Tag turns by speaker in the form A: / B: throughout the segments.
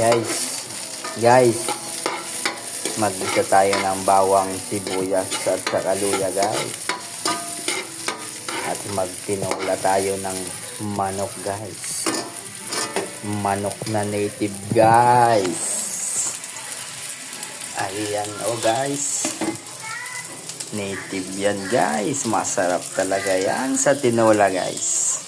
A: Guys, mag-isa tayo ng bawang, sibuyas at saka luya guys. At magtinola tayo ng manok guys. Manok na native guys. Ayan guys. Native yan guys. Masarap talaga yan sa tinola guys.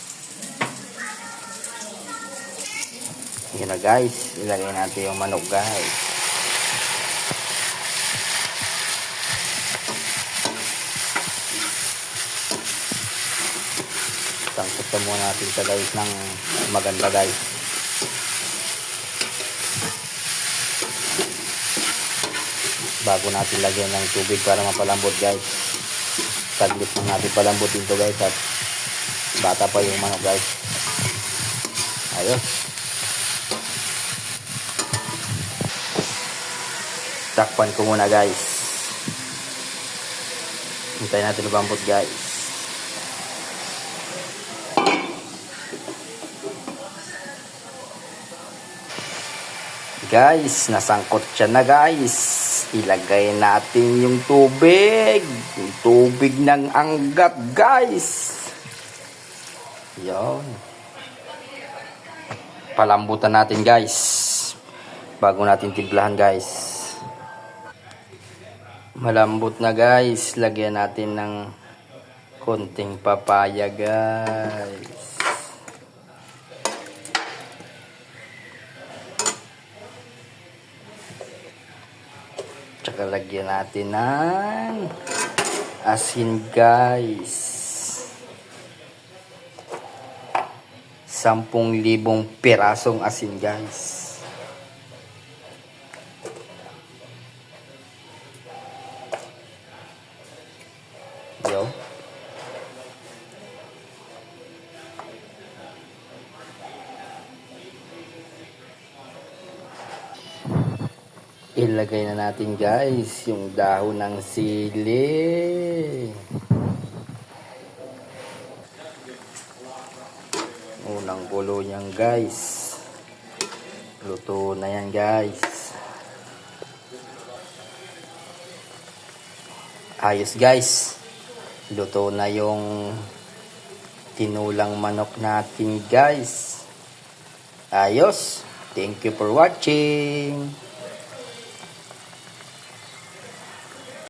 A: Yun na guys, ilagay natin yung manok guys. Tangkot muna natin sa guys ng maganda guys. Bago natin lagyan ng tubig para mapalambot guys. Saglit lang natin palambutin to guys at bata pa yung manok guys. Ayos. Takpan ko muna guys. Hintayin natin lumambot guys. Guys, nasangkot siya na guys. Ilagay natin yung tubig. Yung tubig ng anggap guys. Yan. Palambutan natin guys. Bago natin timplahan guys. Malambot na guys. Lagyan natin ng konting papaya guys. Tsaka lagyan natin ng asin guys. 10,000 pirasong asin guys. Yo. Ilagay na natin guys yung dahon ng sili. Unang kulo niyan guys. Luto na yan guys. Ayos guys. Luto na yung tinulang manok natin guys. Ayos. Thank you for watching.